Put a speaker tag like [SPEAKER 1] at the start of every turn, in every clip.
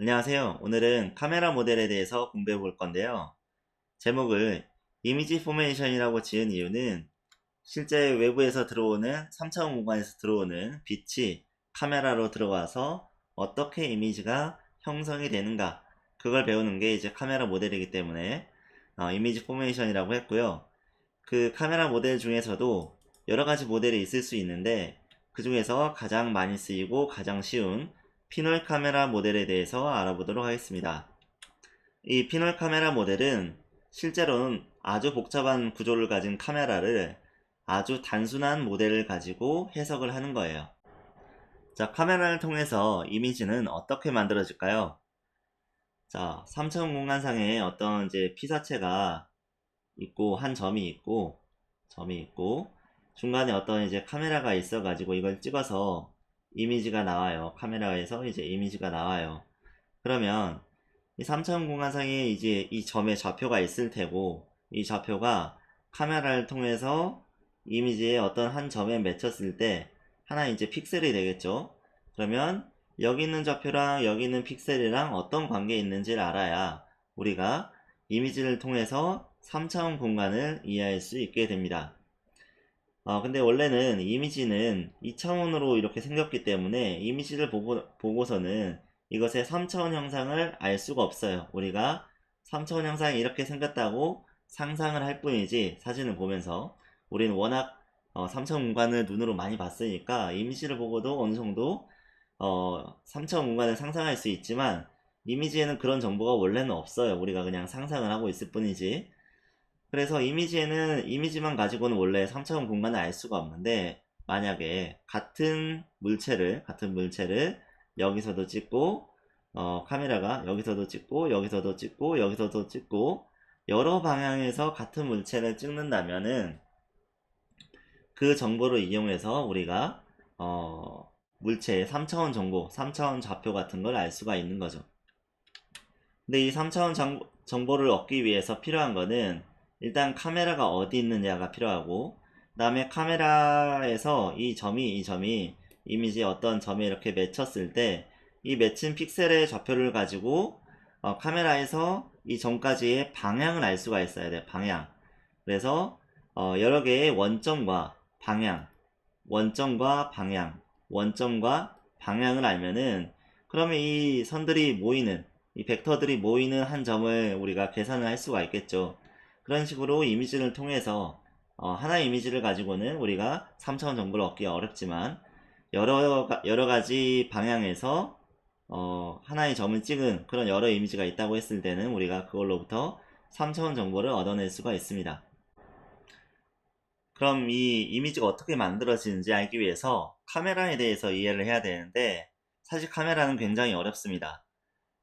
[SPEAKER 1] 안녕하세요. 오늘은 카메라 모델에 대해서 공부해 볼 건데요. 제목을 이미지 포메이션이라고 지은 이유는 실제 외부에서 들어오는 3차원 공간에서 들어오는 빛이 카메라로 들어와서 어떻게 이미지가 형성이 되는가, 그걸 배우는 게 이제 카메라 모델이기 때문에 이미지 포메이션이라고 했고요. 그 카메라 모델 중에서도 여러 가지 모델이 있을 수 있는데, 그 중에서 가장 많이 쓰이고 가장 쉬운 피놀 카메라 모델에 대해서 알아보도록 하겠습니다. 이 피놀 카메라 모델은 실제로는 아주 복잡한 구조를 가진 카메라를 아주 단순한 모델을 가지고 해석을 하는 거예요. 자, 카메라를 통해서 이미지는 어떻게 만들어질까요? 자, 3차원 공간상에 어떤 이제 피사체가 있고, 한 점이 있고, 중간에 어떤 이제 카메라가 있어 가지고 이걸 찍어서 이미지가 나와요. 카메라에서 이제 이미지가 나와요. 그러면 이 3차원 공간상에 이제 이 점의 좌표가 있을 테고, 이 좌표가 카메라를 통해서 이미지의 어떤 한 점에 맺혔을 때 하나 이제 픽셀이 되겠죠. 그러면 여기 있는 좌표랑 여기 있는 픽셀이랑 어떤 관계에 있는지를 알아야 우리가 이미지를 통해서 3차원 공간을 이해할 수 있게 됩니다. 근데 원래는 이미지는 2차원으로 이렇게 생겼기 때문에 이미지를 보고서는 이것의 3차원 형상을 알 수가 없어요. 우리가 3차원 형상이 이렇게 생겼다고 상상을 할 뿐이지, 사진을 보면서 우리는 워낙 3차원 공간을 눈으로 많이 봤으니까 이미지를 보고도 어느 정도 3차원 공간을 상상할 수 있지만, 이미지에는 그런 정보가 원래는 없어요. 우리가 그냥 상상을 하고 있을 뿐이지. 그래서 이미지에는 이미지만 가지고는 원래 3차원 공간을 알 수가 없는데, 만약에 같은 물체를 여기서도 찍고, 카메라가 여기서도 찍고 여기서도 찍고 여기서도 찍고 여러 방향에서 같은 물체를 찍는다면은 그 정보를 이용해서 우리가 물체의 3차원 정보, 3차원 좌표 같은 걸 알 수가 있는 거죠. 근데 이 3차원 정보를 얻기 위해서 필요한 거는 일단 카메라가 어디 있느냐가 필요하고, 그 다음에 카메라에서 이 점이 이미지 어떤 점에 이렇게 맺혔을 때 이 맺힌 픽셀의 좌표를 가지고 카메라에서 이 점까지의 방향을 알 수가 있어야 돼요. 방향. 그래서 여러 개의 원점과 방향을 알면은, 그러면 이 선들이 모이는, 이 벡터들이 모이는 한 점을 우리가 계산을 할 수가 있겠죠. 그런 식으로 이미지를 통해서 하나의 이미지를 가지고는 우리가 3차원 정보를 얻기가 어렵지만, 여러 가지 방향에서 하나의 점을 찍은 그런 여러 이미지가 있다고 했을 때는 우리가 그걸로부터 3차원 정보를 얻어낼 수가 있습니다. 그럼 이 이미지가 어떻게 만들어지는지 알기 위해서 카메라에 대해서 이해를 해야 되는데, 사실 카메라는 굉장히 어렵습니다.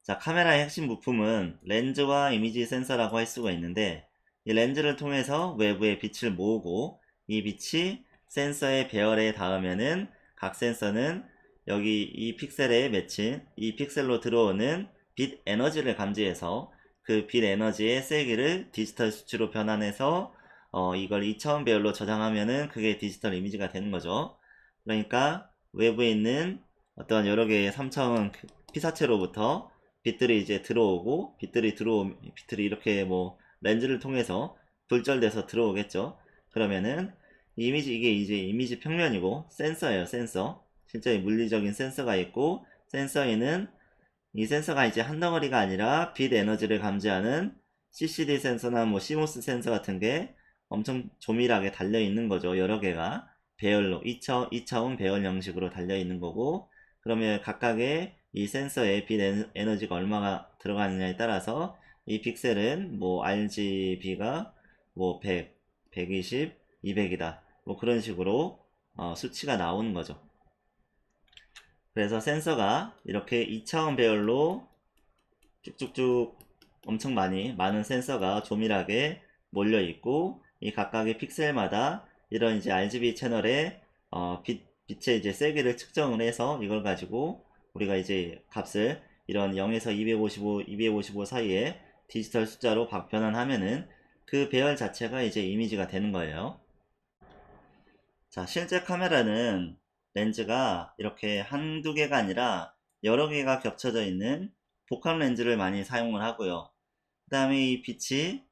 [SPEAKER 1] 자, 카메라의 핵심 부품은 렌즈와 이미지 센서라고 할 수가 있는데, 이 렌즈를 통해서 외부의 빛을 모으고, 이 빛이 센서의 배열에 닿으면은 각 센서는 여기 이 픽셀에 맺힌 이 픽셀로 들어오는 빛 에너지를 감지해서 그 빛 에너지의 세기를 디지털 수치로 변환해서 이걸 2차원 배열로 저장하면은 그게 디지털 이미지가 되는 거죠. 그러니까 외부에 있는 어떤 여러 개의 3차원 피사체로부터 빛들이 이제 들어오고, 빛들이 이렇게 뭐 렌즈를 통해서 불절돼서 들어오겠죠. 그러면은 이게 이제 이미지 평면이고, 센서예요, 센서. 실제 물리적인 센서가 있고, 센서에는 이 센서가 이제 한 덩어리가 아니라 빛 에너지를 감지하는 CCD 센서나 뭐 CMOS 센서 같은 게 엄청 조밀하게 달려 있는 거죠. 여러 개가 배열로 2차원 배열 형식으로 달려 있는 거고, 그러면 각각의 이 센서에 빛 에너지가 얼마가 들어가느냐에 따라서 이 픽셀은 뭐 RGB가 뭐 100, 120, 200이다. 뭐 그런 식으로 수치가 나오는 거죠. 그래서 센서가 이렇게 2차원 배열로 쭉쭉쭉 엄청 많은 센서가 조밀하게 몰려 있고, 이 각각의 픽셀마다 이런 이제 RGB 채널에 빛의 이제 세기를 측정을 해서 이걸 가지고 우리가 이제 값을 이런 0에서 255 사이에 디지털 숫자로 변환하면은 그 배열 자체가 이제 이미지가 되는 거예요. 자, 실제 카메라는 렌즈가 이렇게 한두 개가 아니라 여러 개가 겹쳐져 있는 복합 렌즈를 많이 사용을 하고요. 그 다음에 이 빛이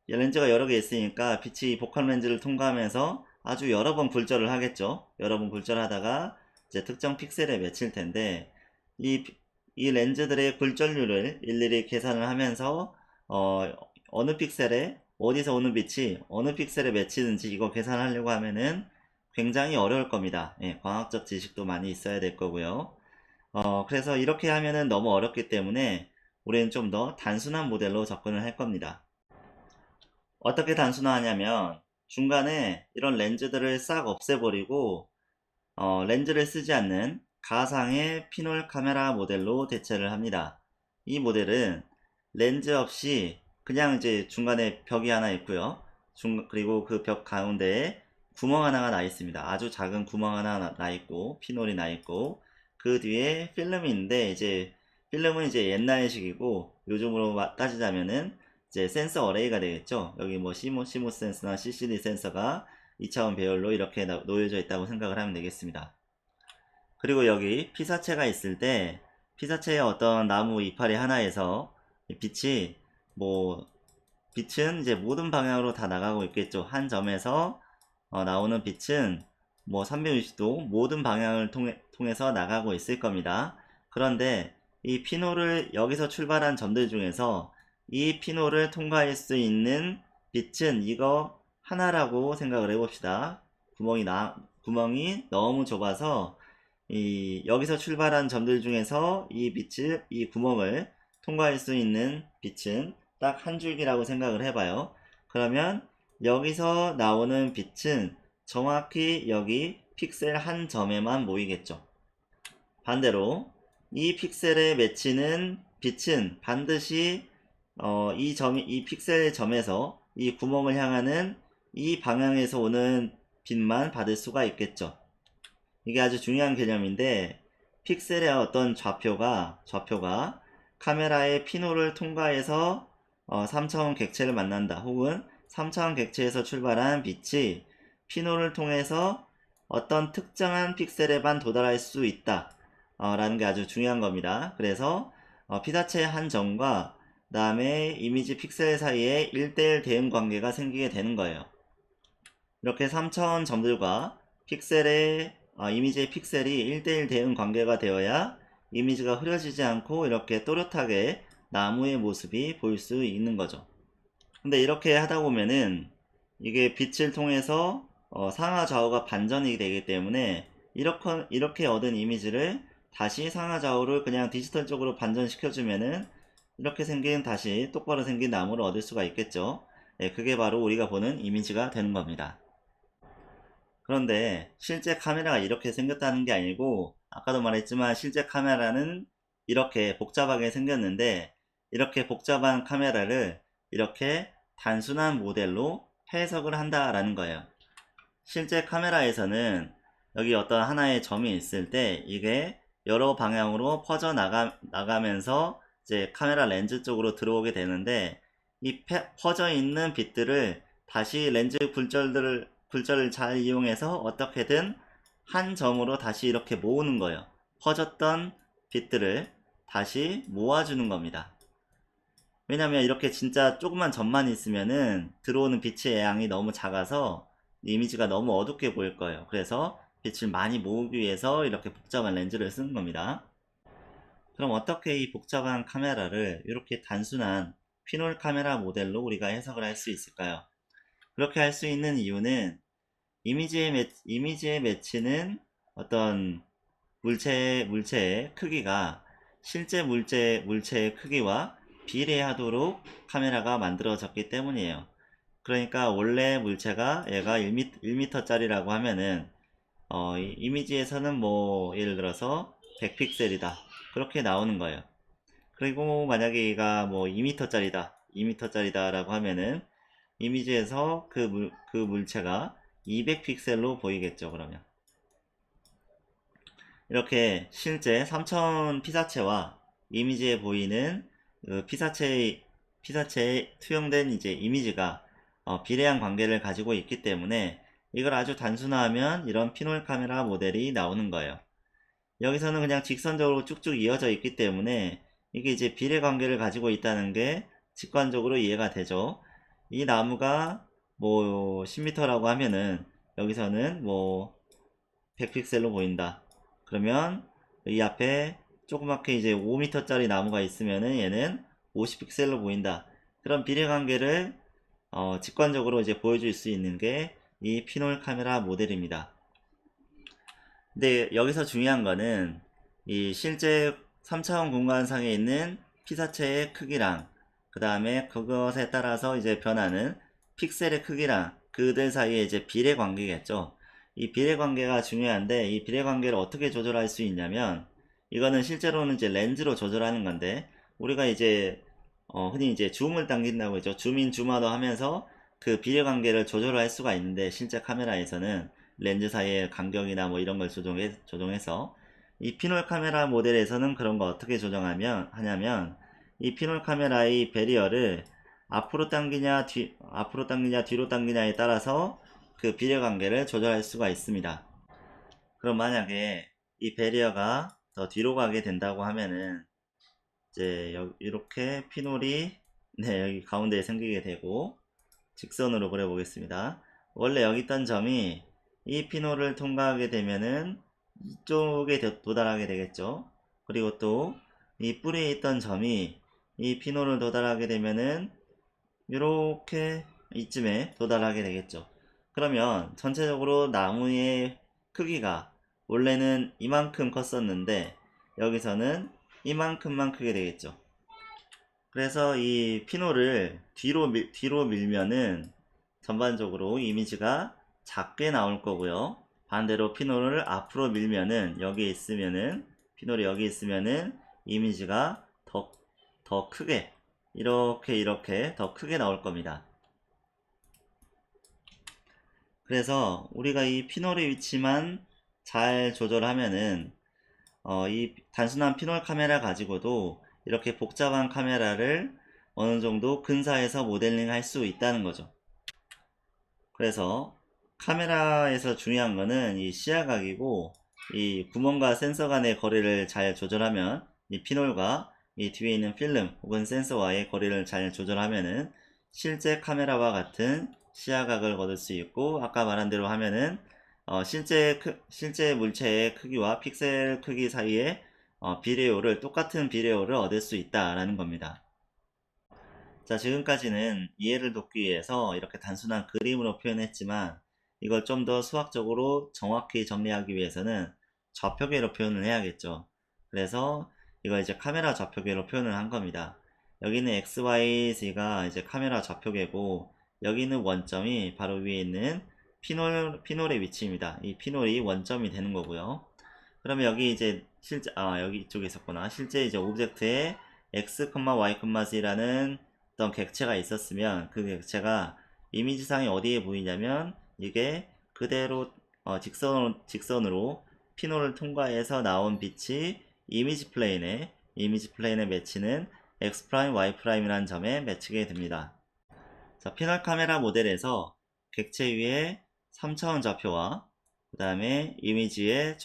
[SPEAKER 1] 렌즈가 여러 개 있으니까 빛이 복합 렌즈를 통과하면서 아주 여러 번 굴절을 하겠죠. 여러 번 굴절하다가 이제 특정 픽셀에 맺힐 텐데 이, 이 렌즈들의 굴절률을 일일이 계산을 하면서 어느 픽셀에 어디서 오는 빛이 어느 픽셀에 맺히는지 이거 계산하려고 하면은 굉장히 어려울 겁니다. 예, 광학적 지식도 많이 있어야 될 거고요. 그래서 이렇게 하면은 너무 어렵기 때문에 우리는 좀 더 단순한 모델로 접근을 할 겁니다. 어떻게 단순화하냐면 중간에 이런 렌즈들을 싹 없애버리고 렌즈를 쓰지 않는 가상의 피놀 카메라 모델로 대체를 합니다. 이 모델은 렌즈 없이 그냥 이제 중간에 벽이 하나 있고요. 그리고 그 벽 가운데에 구멍 하나가 나 있습니다. 아주 작은 구멍 하나 나 있고 피놀이 나 있고 그 뒤에 필름이 있는데 이제 필름은 이제 옛날식이고 요즘으로 따지자면은 이제 센서 어레이가 되겠죠. 여기 뭐 시모스 센서나 CCD 센서가 2차원 배열로 이렇게 놓여져 있다고 생각을 하면 되겠습니다. 그리고 여기 피사체가 있을 때 피사체의 어떤 나무 이파리 하나에서 빛이 뭐 빛은 이제 모든 방향으로 다 나가고 있겠죠. 한 점에서 나오는 빛은 뭐 360도 모든 방향을 통해서 나가고 있을 겁니다. 그런데 이 피노를 여기서 출발한 점들 중에서 이 피노를 통과할 수 있는 빛은 이거 하나라고 생각을 해봅시다. 구멍이 너무 좁아서 여기서 출발한 점들 중에서 이 구멍을 통과할 수 있는 빛은 딱 한 줄기라고 생각을 해봐요. 그러면 여기서 나오는 빛은 정확히 여기 픽셀 한 점에만 모이겠죠. 반대로 이 픽셀에 맺히는 빛은 반드시 이 픽셀 점에서 이 구멍을 향하는 이 방향에서 오는 빛만 받을 수가 있겠죠. 이게 아주 중요한 개념인데 픽셀의 어떤 좌표가 카메라의 피노를 통과해서 3차원 객체를 만난다. 혹은 3차원 객체에서 출발한 빛이 피노를 통해서 어떤 특정한 픽셀에만 도달할 수 있다. 라는 게 아주 중요한 겁니다. 그래서 피사체의 한 점과 그 다음에 이미지 픽셀 사이에 1대1 대응 관계가 생기게 되는 거예요. 이렇게 3차원 점들과 이미지의 픽셀이 1대1 대응 관계가 되어야 이미지가 흐려지지 않고 이렇게 또렷하게 나무의 모습이 보일 수 있는 거죠. 근데 이렇게 하다 보면은 이게 빛을 통해서 상하 좌우가 반전이 되기 때문에 이렇게 얻은 이미지를 다시 상하 좌우를 그냥 디지털적으로 반전시켜주면은 이렇게 다시 똑바로 생긴 나무를 얻을 수가 있겠죠. 네, 그게 바로 우리가 보는 이미지가 되는 겁니다. 그런데 실제 카메라가 이렇게 생겼다는 게 아니고 아까도 말했지만 실제 카메라는 이렇게 복잡하게 생겼는데 이렇게 복잡한 카메라를 이렇게 단순한 모델로 해석을 한다라는 거예요. 실제 카메라에서는 여기 어떤 하나의 점이 있을 때 이게 여러 방향으로 나가면서 이제 카메라 렌즈 쪽으로 들어오게 되는데 이 퍼져 있는 빛들을 다시 렌즈 굴절을 잘 이용해서 어떻게든 한 점으로 다시 이렇게 모으는 거예요. 퍼졌던 빛들을 다시 모아주는 겁니다. 왜냐면 이렇게 진짜 조그만 점만 있으면은 들어오는 빛의 양이 너무 작아서 이미지가 너무 어둡게 보일 거예요. 그래서 빛을 많이 모으기 위해서 이렇게 복잡한 렌즈를 쓰는 겁니다. 그럼 어떻게 이 복잡한 카메라를 이렇게 단순한 피놀 카메라 모델로 우리가 해석을 할 수 있을까요? 그렇게 할 수 있는 이유는 이미지에 맺히는 어떤 물체의 크기가 실제 물체의 크기와 비례하도록 카메라가 만들어졌기 때문이에요. 그러니까 원래 물체가 얘가 1m 짜리라고 하면은 이미지에서는 뭐 예를 들어서 100픽셀이다 그렇게 나오는 거예요. 그리고 만약에 얘가 뭐 2m짜리다 라고 하면은 이미지에서 그 물체가 200픽셀로 보이겠죠. 그러면 이렇게 실제 3차원 피사체와 이미지에 보이는 그 피사체에 투영된 이제 이미지가 비례한 관계를 가지고 있기 때문에 이걸 아주 단순화하면 이런 피놀 카메라 모델이 나오는 거예요. 여기서는 그냥 직선적으로 쭉쭉 이어져 있기 때문에 이게 이제 비례 관계를 가지고 있다는 게 직관적으로 이해가 되죠. 이 나무가 뭐 10m라고 하면은 여기서는 뭐 100픽셀로 보인다. 그러면 이 앞에 조그맣게 이제 5m짜리 나무가 있으면은 얘는 50픽셀로 보인다. 그런 비례 관계를 직관적으로 이제 보여줄 수 있는 게 이 피놀 카메라 모델입니다. 근데 여기서 중요한 거는 이 실제 3차원 공간상에 있는 피사체의 크기랑 그 다음에 그것에 따라서 이제 변하는 픽셀의 크기랑 그들 사이에 이제 비례 관계겠죠. 이 비례 관계가 중요한데 이 비례 관계를 어떻게 조절할 수 있냐면 이거는 실제로는 이제 렌즈로 조절하는 건데 우리가 이제 흔히 이제 줌을 당긴다고 했죠. 줌인 줌아웃 하면서 그 비례 관계를 조절할 수가 있는데 실제 카메라에서는 렌즈 사이의 간격이나 뭐 이런 걸 조정해서 이 피놀 카메라 모델에서는 그런 거 어떻게 하냐면 이 피놀 카메라의 베리어를 앞으로 당기냐 뒤로 당기냐에 따라서 그 비례 관계를 조절할 수가 있습니다. 그럼 만약에 이 베리어가 더 뒤로 가게 된다고 하면은 이제 이렇게 피놀이 네, 여기 가운데에 생기게 되고 직선으로 그려보겠습니다. 원래 여기 있던 점이 이 피놀을 통과하게 되면은 이쪽에 도달하게 되겠죠. 그리고 또 이 뿌리에 있던 점이 이 피놀을 도달하게 되면은 이렇게 이쯤에 도달하게 되겠죠. 그러면 전체적으로 나무의 크기가 원래는 이만큼 컸었는데 여기서는 이만큼만 크게 되겠죠. 그래서 이 피놀을 뒤로 밀면은 전반적으로 이미지가 작게 나올 거고요. 반대로 피놀을 앞으로 밀면은 피놀이 여기 있으면은 이미지가 더 크게 이렇게 더 크게 나올 겁니다. 그래서 우리가 이 피놀의 위치만 잘 조절하면은 이 단순한 피놀 카메라 가지고도 이렇게 복잡한 카메라를 어느 정도 근사해서 모델링 할 수 있다는 거죠. 그래서 카메라에서 중요한 거는 이 시야각이고 이 구멍과 센서 간의 거리를 잘 조절하면 이 피놀과 이 뒤에 있는 필름 혹은 센서와의 거리를 잘 조절하면은 실제 카메라와 같은 시야각을 거둘 수 있고 아까 말한 대로 하면은 실제 물체의 크기와 픽셀 크기 사이에 똑같은 비례오를 얻을 수 있다라는 겁니다. 자, 지금까지는 이해를 돕기 위해서 이렇게 단순한 그림으로 표현했지만 이걸 좀 더 수학적으로 정확히 정리하기 위해서는 좌표계로 표현을 해야겠죠. 그래서 이걸 이제 카메라 좌표계로 표현을 한 겁니다. 여기는 XYZ가 이제 카메라 좌표계고 여기는 원점이 바로 위에 있는 피놀의 위치입니다. 이 피놀이 원점이 되는 거고요. 그러면 여기 이제 여기 이쪽에 있었구나. 실제 이제 오브젝트에 x, y, z라는 어떤 객체가 있었으면 그 객체가 이미지상에 어디에 보이냐면 이게 그대로 직선으로 피놀을 통과해서 나온 빛이 이미지 플레인에 매치는 x', y'이라는 점에 매치게 됩니다. 자, 피놀 카메라 모델에서 객체 위에 3차원 좌표와 그 다음에 이미지의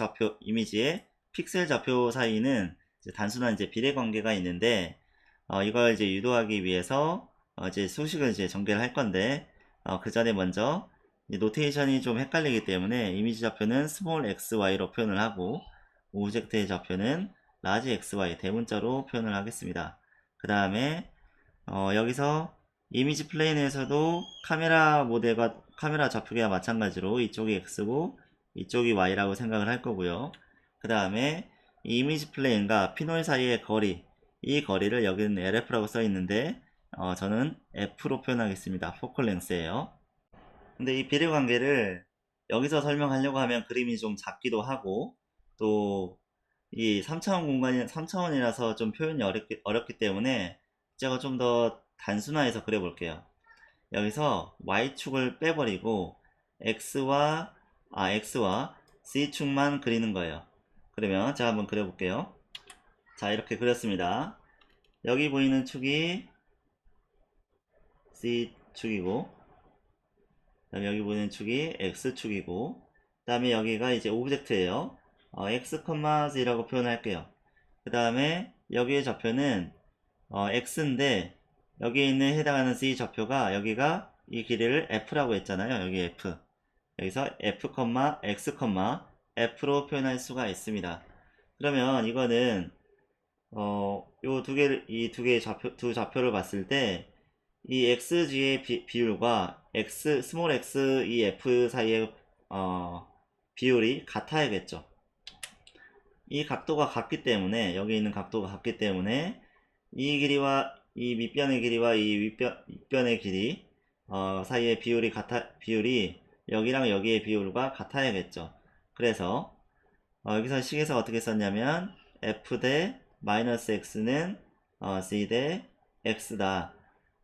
[SPEAKER 1] 픽셀 좌표 사이는 단순한 이제 비례 관계가 있는데 이걸 이제 유도하기 위해서 이제 수식을 이제 전개를 할 건데 그 전에 먼저 노테이션이 좀 헷갈리기 때문에 이미지 좌표는 스몰 xy로 표현을 하고 오브젝트의 좌표는 라지 xy 대문자로 표현을 하겠습니다. 그 다음에 여기서 이미지 플레인에서도 카메라 좌표계와 마찬가지로 이쪽이 x고 이쪽이 y라고 생각을 할 거고요. 그 다음에 이미지 플레인과 피놀 사이의 이 거리를 여기는 LF라고 써 있는데 저는 F로 표현하겠습니다. 포컬 랭스예요. 근데 이 비례 관계를 여기서 설명하려고 하면 그림이 좀 작기도 하고 또 이 3차원이라서 좀 표현이 어렵기 때문에 제가 좀 더 단순화해서 그려볼게요. 여기서 Y축을 빼버리고 X와 C축만 그리는 거예요. 그러면 제가 한번 그려볼게요. 자, 이렇게 그렸습니다. 여기 보이는 축이 C축이고 그 다음에 여기 보이는 축이 X축이고 그 다음에 여기가 이제 오브젝트예요. X, Z라고 표현할게요. 그 다음에 여기의 좌표는 x인데 여기에 있는 해당하는 c 좌표가 여기가 이 길이를 f라고 했잖아요. 여기 f. 여기서 f, x, f로 표현할 수가 있습니다. 그러면 이거는 요 이 두 개의 두 좌표를 봤을 때 이 xg의 비율과 스몰 x 이 f 사이의 비율이 같아야겠죠. 이 각도가 같기 때문에 여기 있는 각도가 같기 때문에 이 길이와 이 밑변의 길이와 이 윗변의 길이 사이의 비율이 여기랑 여기의 비율과 같아야겠죠. 그래서 여기서 식에서 어떻게 썼냐면 f 대 마이너스 x는 c 대 x다.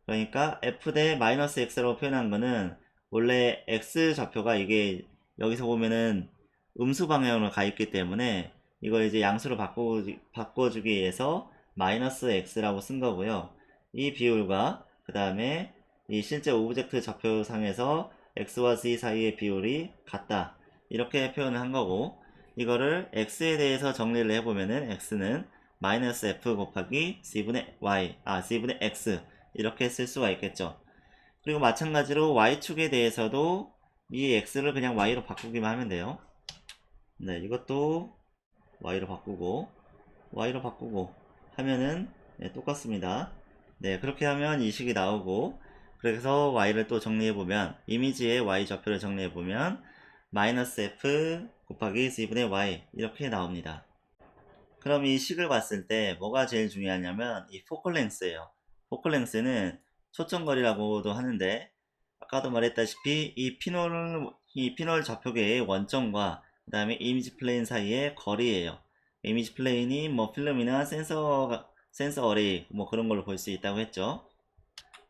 [SPEAKER 1] 그러니까 f 대 마이너스 x라고 표현한 거는 원래 x 좌표가 이게 여기서 보면은 음수 방향으로 가 있기 때문에 이걸 이제 양수로 바꿔주기 위해서 마이너스 x라고 쓴 거고요. 이 비율과 그 다음에 이 실제 오브젝트 좌표상에서 x와 z 사이의 비율이 같다. 이렇게 표현을 한 거고, 이거를 x에 대해서 정리를 해보면은 x는 마이너스 f 곱하기 c분의 c분의 x 이렇게 쓸 수가 있겠죠. 그리고 마찬가지로 y축에 대해서도 이 x를 그냥 y로 바꾸기만 하면 돼요. 네, 이것도 y로 바꾸고 하면은 네, 똑같습니다. 네, 그렇게 하면 이 식이 나오고, 그래서 y를 또 정리해보면 이미지의 y 좌표를 정리해보면 마이너스 f 곱하기 c분의 y 이렇게 나옵니다. 그럼 이 식을 봤을 때 뭐가 제일 중요하냐면 이 포컬 랭스예요. 포컬 랭스는 초점거리라고도 하는데, 아까도 말했다시피 이 피놀 좌표계의 원점과 그 다음에 이미지 플레인 사이의 거리예요. 이미지 플레인이 뭐 필름이나 센서 어레이 뭐 그런 걸로 볼 수 있다고 했죠.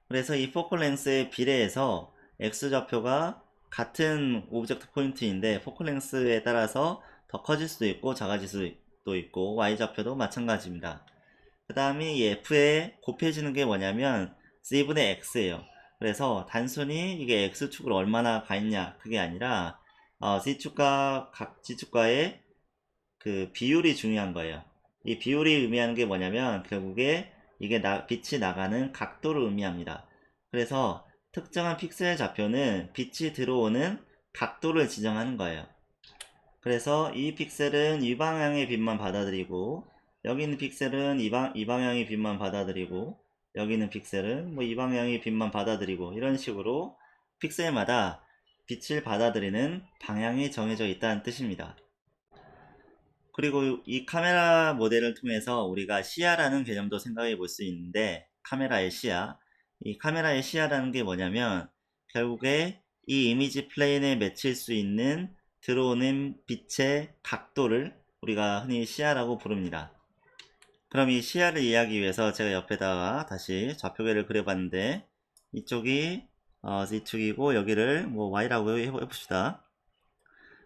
[SPEAKER 1] 그래서 이 포컬 랭스에 비례해서 x 좌표가 같은 오브젝트 포인트인데 포컬 랭스에 따라서 더 커질 수도 있고 작아질 수도 있고 y 좌표도 마찬가지입니다. 그 다음에 이 f에 곱해지는 게 뭐냐면 c분의 x예요. 그래서 단순히 이게 x축으로 얼마나 가 있냐 그게 아니라 c축과 각 g축과의 그 비율이 중요한 거예요. 이 비율이 의미하는 게 뭐냐면 결국에 이게 빛이 나가는 각도를 의미합니다. 그래서 특정한 픽셀 좌표는 빛이 들어오는 각도를 지정하는 거예요. 그래서 이 픽셀은 이 방향의 빛만 받아들이고, 여기 있는 픽셀은 이 방향의 빛만 받아들이고, 여기 있는 픽셀은 뭐 이 방향의 빛만 받아들이고, 이런 식으로 픽셀마다 빛을 받아들이는 방향이 정해져 있다는 뜻입니다. 그리고 이 카메라 모델을 통해서 우리가 시야라는 개념도 생각해 볼 수 있는데, 카메라의 시야. 이 카메라의 시야라는 게 뭐냐면 결국에 이 이미지 플레인에 맺힐 수 있는 들어오는 빛의 각도를 우리가 흔히 시야라고 부릅니다. 그럼 이 시야를 이해하기 위해서 제가 옆에다가 다시 좌표계를 그려봤는데, 이쪽이 Z축이고 여기를 뭐 Y라고 해봅시다.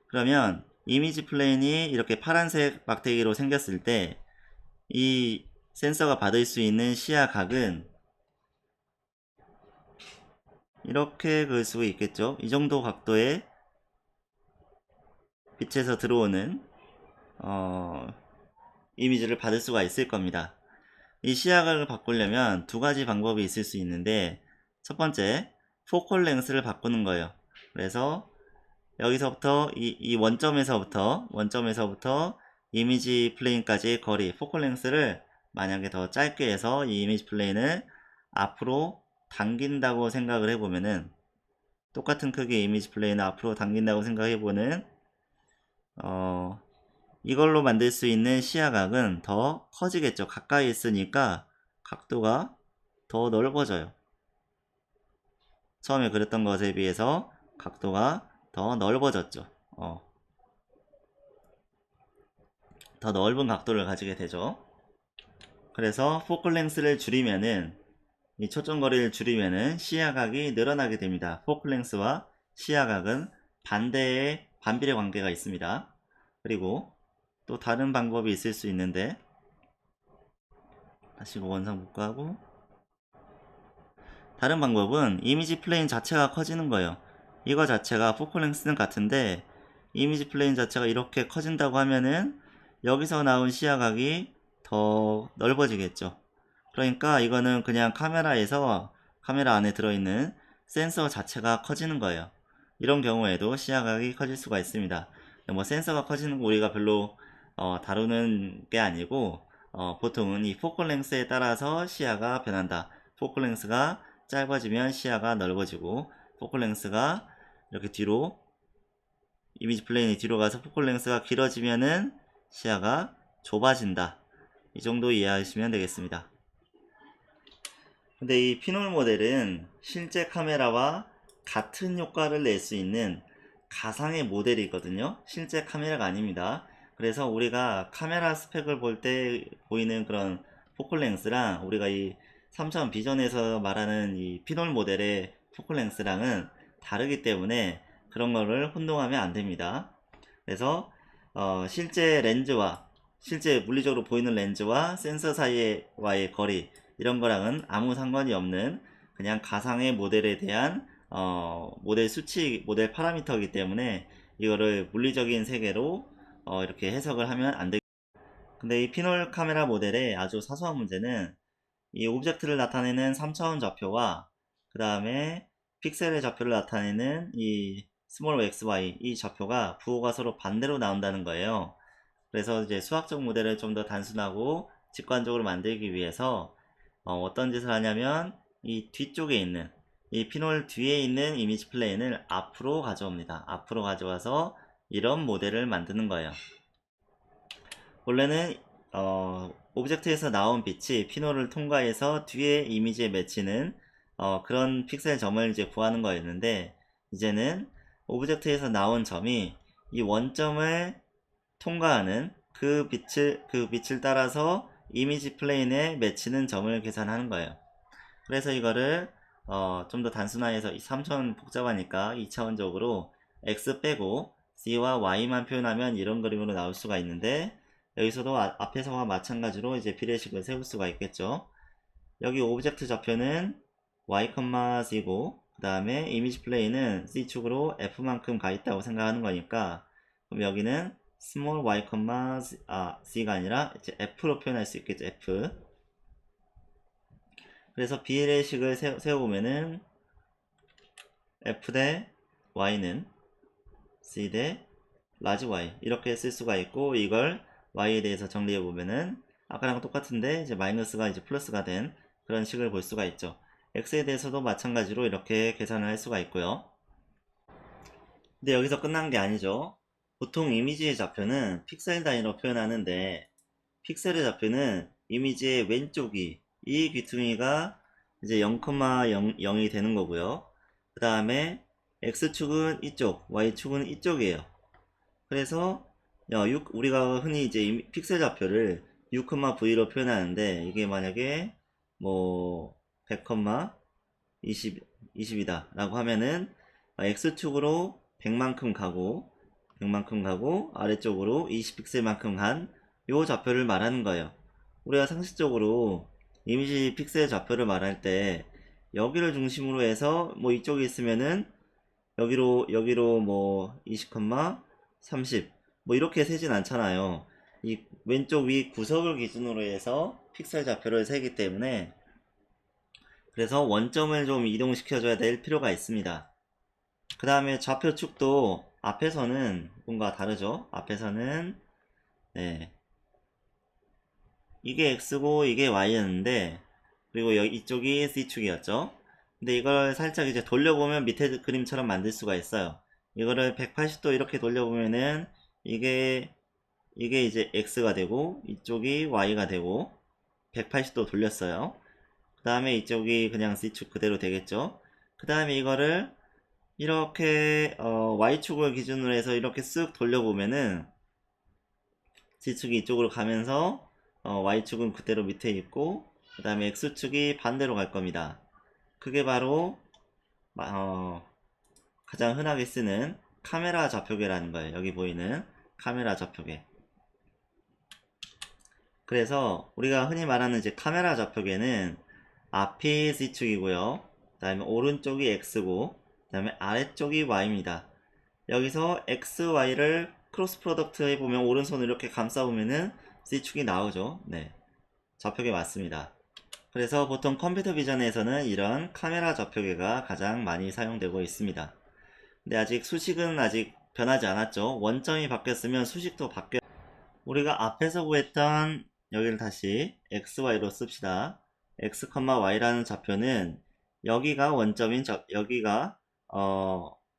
[SPEAKER 1] 그러면 이미지 플레인이 이렇게 파란색 막대기로 생겼을 때 이 센서가 받을 수 있는 시야각은 이렇게 그을 수 있겠죠. 이 정도 각도의 빛에서 들어오는 이미지를 받을 수가 있을 겁니다. 이 시야각을 바꾸려면 두 가지 방법이 있을 수 있는데, 첫 번째 포컬 랭스를 바꾸는 거예요. 그래서 여기서부터 이 원점에서부터 이미지 플레인까지의 거리 포컬 랭스를 만약에 더 짧게 해서 이 이미지 플레인을 앞으로 당긴다고 생각을 해보면은, 똑같은 크기의 이미지 플레인을 앞으로 당긴다고 생각해보는 이걸로 만들 수 있는 시야각은 더 커지겠죠. 가까이 있으니까 각도가 더 넓어져요. 처음에 그렸던 것에 비해서 각도가 더 넓어졌죠. 더 넓은 각도를 가지게 되죠. 그래서 포컬 랭스를 줄이면은, 이 초점거리를 줄이면은 시야각이 늘어나게 됩니다. 포컬 랭스와 시야각은 반비례 관계가 있습니다. 그리고 또 다른 방법이 있을 수 있는데, 다시 원상 복구하고, 다른 방법은 이미지 플레인 자체가 커지는 거예요. 이거 자체가 포컬 랭스는 같은데 이미지 플레인 자체가 이렇게 커진다고 하면은 여기서 나온 시야각이 더 넓어지겠죠. 그러니까 이거는 그냥 카메라에서 카메라 안에 들어있는 센서 자체가 커지는 거예요. 이런 경우에도 시야각이 커질 수가 있습니다. 뭐 센서가 커지는 거 우리가 별로 다루는 게 아니고 보통은 이 포컬 랭스에 따라서 시야가 변한다. 포컬 랭스가 짧아지면 시야가 넓어지고 포컬 랭스가 이렇게 뒤로 이미지 플레인이 뒤로 가서 포컬 랭스가 길어지면은 시야가 좁아진다. 이 정도 이해하시면 되겠습니다. 근데 이 피놀 모델은 실제 카메라와 같은 효과를 낼 수 있는 가상의 모델이거든요. 실제 카메라가 아닙니다. 그래서 우리가 카메라 스펙을 볼 때 보이는 그런 포컬 랭스랑 우리가 이 3차원 비전에서 말하는 이 피놀 모델의 포컬 랭스랑은 다르기 때문에 그런 거를 혼동하면 안 됩니다. 그래서 실제 렌즈와 실제 물리적으로 보이는 렌즈와 센서 사이와의 거리 이런 거랑은 아무 상관이 없는 그냥 가상의 모델에 대한 모델 수치, 모델 파라미터이기 때문에 이거를 물리적인 세계로 이렇게 해석을 하면 안 되겠습니다. 근데 이 피놀 카메라 모델의 아주 사소한 문제는 이 오브젝트를 나타내는 3차원 좌표와 그 다음에 픽셀의 좌표를 나타내는 이 스몰 xy 이 좌표가 부호가 서로 반대로 나온다는 거예요. 그래서 이제 수학적 모델을 좀 더 단순하고 직관적으로 만들기 위해서 어떤 짓을 하냐면 이 뒤쪽에 있는 이 피놀 뒤에 있는 이미지 플레인을 앞으로 가져옵니다. 앞으로 가져와서 이런 모델을 만드는 거예요. 원래는 오브젝트에서 나온 빛이 피놀을 통과해서 뒤에 이미지에 맺히는 그런 픽셀 점을 이제 구하는 거였는데 이제는 오브젝트에서 나온 점이 이 원점을 통과하는 그 빛을 따라서 이미지 플레인에 맺히는 점을 계산하는 거예요. 그래서 이거를 좀 더 단순화해서 3차원 복잡하니까 2차원적으로 x 빼고 c와 y만 표현하면 이런 그림으로 나올 수가 있는데 여기서도 앞에서와 마찬가지로 이제 비례식을 세울 수가 있겠죠. 여기 오브젝트 좌표는 y, c고 그 다음에 이미지 플레인은 c축으로 f만큼 가 있다고 생각하는 거니까 그럼 여기는 small y, c가 아니라 이제 f로 표현할 수 있겠죠. f. 그래서 비례식을 세워보면은 f 대 y는 c 대 large y 이렇게 쓸 수가 있고 이걸 y에 대해서 정리해보면은 아까랑 똑같은데 이제 마이너스가 이제 플러스가 된 그런 식을 볼 수가 있죠. x에 대해서도 마찬가지로 이렇게 계산을 할 수가 있고요. 근데 여기서 끝난 게 아니죠. 보통 이미지의 좌표는 픽셀 단위로 표현하는데 픽셀의 좌표는 이미지의 왼쪽이 이 귀퉁이가 이제 0,0이 되는 거고요. 그 다음에 x축은 이쪽, y축은 이쪽이에요. 그래서 우리가 흔히 이제 픽셀 좌표를 6,V로 표현하는데 이게 만약에 뭐 100, 20이다 라고 하면은 x축으로 100만큼 가고 아래쪽으로 20픽셀만큼 간 요 좌표를 말하는 거예요. 우리가 상식적으로 이미지 픽셀 좌표를 말할 때 여기를 중심으로 해서 뭐 이쪽에 있으면은 여기로 뭐 20, 30 뭐 이렇게 세진 않잖아요. 이 왼쪽 위 구석을 기준으로 해서 픽셀 좌표를 세기 때문에 그래서 원점을 좀 이동시켜줘야 될 필요가 있습니다. 그 다음에 좌표축도 앞에서는 뭔가 다르죠. 앞에서는 네, 이게 x고 이게 y였는데 그리고 이쪽이 c축이었죠. 근데 이걸 살짝 이제 돌려보면 밑에 그림처럼 만들 수가 있어요. 이거를 180도 이렇게 돌려보면은 이게 이제 x가 되고 이쪽이 y가 되고 180도 돌렸어요. 그 다음에 이쪽이 그냥 c축 그대로 되겠죠. 그 다음에 이거를 이렇게 y축을 기준으로 해서 이렇게 쓱 돌려보면은 c축이 이쪽으로 가면서 y축은 그대로 밑에 있고 그 다음에 x축이 반대로 갈 겁니다. 그게 바로 가장 흔하게 쓰는 카메라 좌표계라는 거예요. 여기 보이는 카메라 좌표계. 그래서 우리가 흔히 말하는 이제 카메라 좌표계는 앞이 c축이고요. 그 다음에 오른쪽이 x고 그 다음에 아래쪽이 y입니다. 여기서 x, y를 크로스 프로덕트 해보면 오른손을 이렇게 감싸보면은 c축이 나오죠. 네. 좌표계 맞습니다. 그래서 보통 컴퓨터 비전에서는 이런 카메라 좌표계가 가장 많이 사용되고 있습니다. 근데 아직 수식은 아직 변하지 않았죠. 원점이 바뀌었으면 수식도 바뀌어. 우리가 앞에서 구했던 여기를 다시 xy로 씁시다. x, y라는 좌표는 여기가 원점인 여기가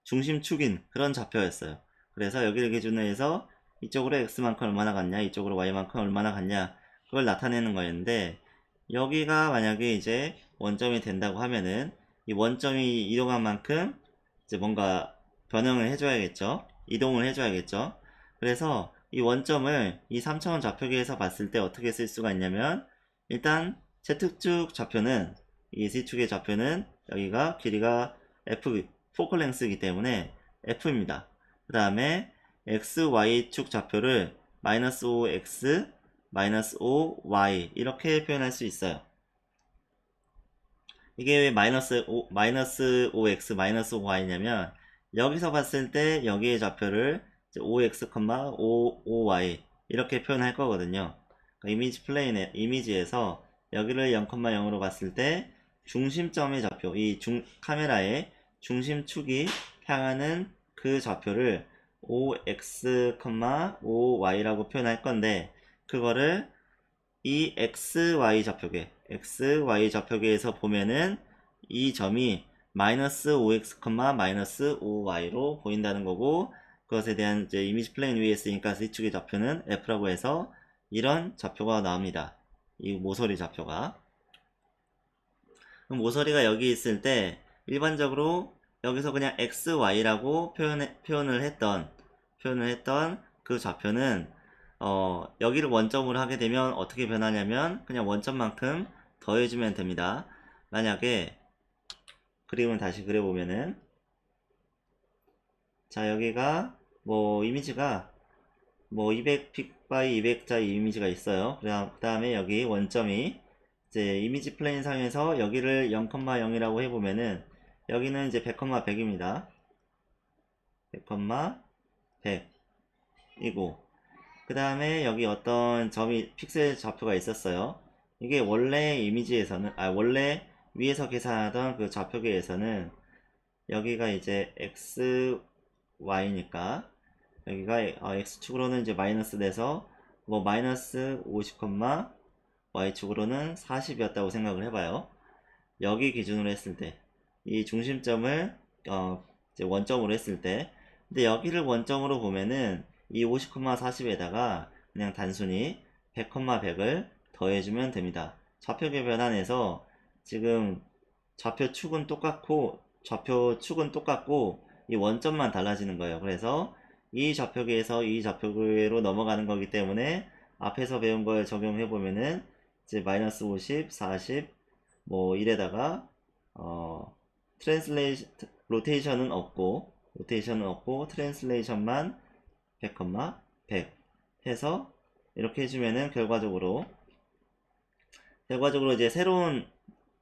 [SPEAKER 1] 중심축인 그런 좌표였어요. 그래서 여기를 기준으로 해서 이쪽으로 x만큼 얼마나 갔냐, 이쪽으로 y만큼 얼마나 갔냐, 그걸 나타내는 거였는데, 여기가 만약에 이제 원점이 된다고 하면은 이 원점이 이동한 만큼 이제 뭔가 변형을 해줘야겠죠. 이동을 해줘야겠죠. 그래서 이 원점을 이 3차원 좌표계에서 봤을 때 어떻게 쓸 수가 있냐면, 일단 Z축 좌표는, 이 Z축의 좌표는 여기가 길이가 F, 포컬 랭스이기 때문에 F입니다. 그 다음에 XY축 좌표를 마이너스 5X, 마이너스 5Y 이렇게 표현할 수 있어요. 이게 왜 마이너스 5X, 마이너스 5Y냐면, 여기서 봤을 때 여기의 좌표를 5x, 5y 이렇게 표현할 거거든요. 그러니까 이미지 플레인에 이미지에서 여기를 0,0으로 봤을 때 중심점의 좌표, 이 카메라의 중심축이 향하는 그 좌표를 5x, 5y라고 표현할 건데, 그거를 이 xy 좌표계에서 보면은 이 점이 마이너스 5x, 마이너스 5y로 보인다는 거고, 그것에 대한 이제 이미지 플레인 위에 있으니까 Z축의 좌표는 F라고 해서 이런 좌표가 나옵니다. 이 모서리 좌표가. 그럼 모서리가 여기 있을 때 일반적으로 여기서 그냥 XY라고 표현을 했던 그 좌표는 여기를 원점으로 하게 되면 어떻게 변하냐면 그냥 원점만큼 더해주면 됩니다. 만약에 그림을 다시 그려보면은, 자, 여기가 뭐 이미지가 뭐 200픽 바이 200자의 이미지가 있어요. 그 다음에 여기 원점이 이제 이미지 플레인 상에서 여기를 0,0이라고 해보면은 여기는 이제 100, 100입니다. 100, 100이고, 그 다음에 여기 어떤 점이 픽셀 좌표가 있었어요. 이게 원래 이미지에서는, 원래 위에서 계산하던 그 좌표계에서는 여기가 이제 xy니까 여기가 x축으로는 이제 마이너스 돼서 뭐 마이너스 50, y축으로는 40이었다고 생각을 해봐요. 여기 기준으로 했을 때 이 중심점을 이제 원점으로 했을 때, 근데 여기를 원점으로 보면은 이 50, 40에다가 그냥 단순히 100, 100을 더해주면 됩니다. 좌표계 변환해서 지금 좌표축은 똑같고 이 원점만 달라지는 거예요. 그래서 이 좌표계에서 이 좌표계로 넘어가는 거기 때문에 앞에서 배운 걸 적용해 보면은 이제 마이너스 50, 40, 뭐 이래다가 로테이션은 없고 트랜슬레이션만 100, 100 해서 이렇게 해주면은 결과적으로 이제 새로운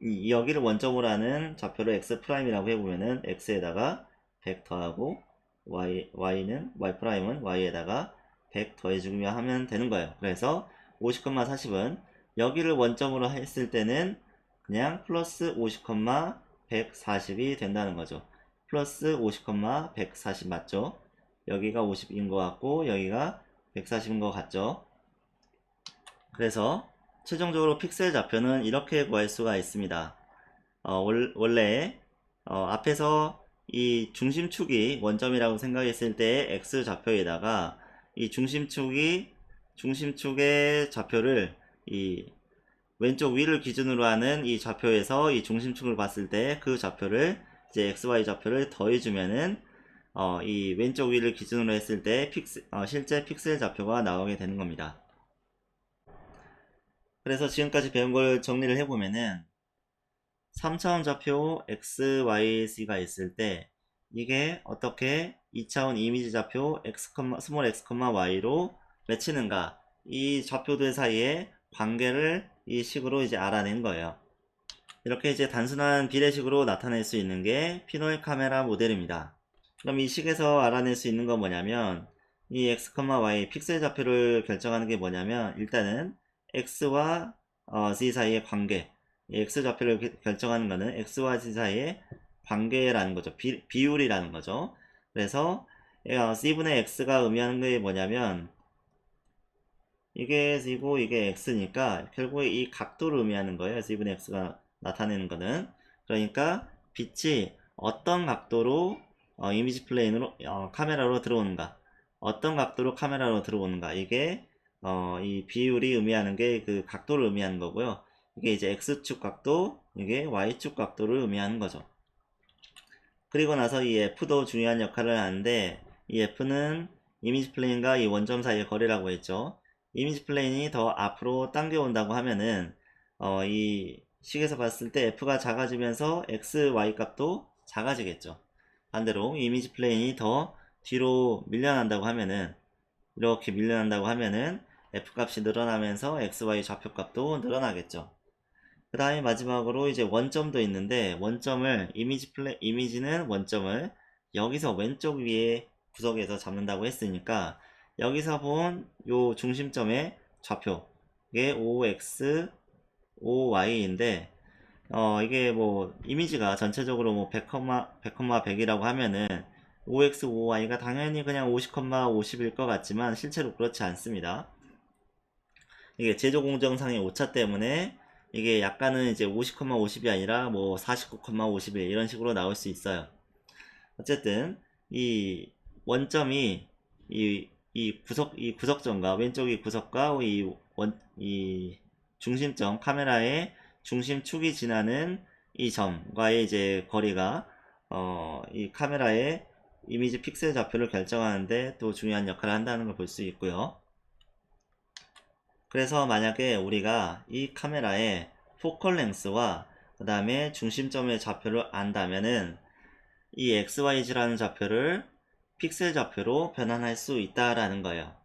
[SPEAKER 1] 여기를 원점으로 하는 좌표를 x'이라고 해보면은 x에다가 100 더하고 y는 y에다가 100 더해주면 하면 되는 거예요. 그래서 50, 40은 여기를 원점으로 했을 때는 그냥 플러스 50, 140이 된다는 거죠. 플러스 50, 140 맞죠? 여기가 50인 것 같고 여기가 140인 것 같죠? 그래서 최종적으로 픽셀 좌표는 이렇게 구할 수가 있습니다. 원래 앞에서 이 중심축이 원점이라고 생각했을 때 x 좌표에다가 이 중심축의 좌표를 이 왼쪽 위를 기준으로 하는 이 좌표에서 이 중심축을 봤을 때 그 좌표를 이제 xy 좌표를 더해주면은 이 왼쪽 위를 기준으로 했을 때 실제 픽셀 좌표가 나오게 되는 겁니다. 그래서 지금까지 배운 걸 정리를 해보면은 3차원 좌표 x, y, z가 있을 때 이게 어떻게 2차원 이미지 좌표 스몰 x, y로 맺히는가, 이 좌표들 사이의 관계를 이 식으로 이제 알아낸 거예요. 이렇게 이제 단순한 비례식으로 나타낼 수 있는 게 피노의 카메라 모델입니다. 그럼 이 식에서 알아낼 수 있는 건 뭐냐면, 이 x, y 픽셀 좌표를 결정하는 게 뭐냐면 일단은 x와 Z 사이의 관계, 이 x 좌표를 결정하는 거는 x와 z 사이의 관계라는 거죠. 비율이라는 거죠. 그래서 c분의 x가 의미하는 게 뭐냐면 이게 z고 이게 x니까 결국에 이 각도를 의미하는 거예요. c분의 x가 나타내는 거는. 그러니까 빛이 어떤 각도로 이미지 플레인으로 카메라로 들어오는가, 어떤 각도로 카메라로 들어오는가, 이게 이 비율이 의미하는 게 그 각도를 의미하는 거고요. 이게 이제 x축 각도, 이게 y축 각도를 의미하는 거죠. 그리고 나서 이 f도 중요한 역할을 하는데, 이 f는 이미지 플레인과 이 원점 사이의 거리라고 했죠. 이미지 플레인이 더 앞으로 당겨온다고 하면은 이 식에서 봤을 때 f가 작아지면서 x, y 값도 작아지겠죠. 반대로 이미지 플레인이 더 뒤로 밀려난다고 하면은, 이렇게 밀려난다고 하면은 f 값이 늘어나면서 x, y 좌표 값도 늘어나겠죠. 그 다음에 마지막으로 이제 원점도 있는데, 원점을 이미지는 원점을 여기서 왼쪽 위에 구석에서 잡는다고 했으니까 여기서 본 요 중심점의 좌표, 이게 5x 5y인데 이게 뭐 이미지가 전체적으로 뭐 100, 100이라고 하면은 5x 5y가 당연히 그냥 50, 50일 것 같지만 실제로 그렇지 않습니다. 이게 제조 공정상의 오차 때문에 이게 약간은 이제 50, 50이 아니라 뭐 49, 51 이런 식으로 나올 수 있어요. 어쨌든 이 원점이 이 구석점과 왼쪽 이 구석과 이 중심점, 카메라의 중심축이 지나는 이 점과의 이제 거리가 이 카메라의 이미지 픽셀 좌표를 결정하는데 또 중요한 역할을 한다는 걸 볼 수 있고요. 그래서 만약에 우리가 이 카메라의 포컬 랭스와 그 다음에 중심점의 좌표를 안다면은 이 XYZ라는 좌표를 픽셀 좌표로 변환할 수 있다라는 거예요.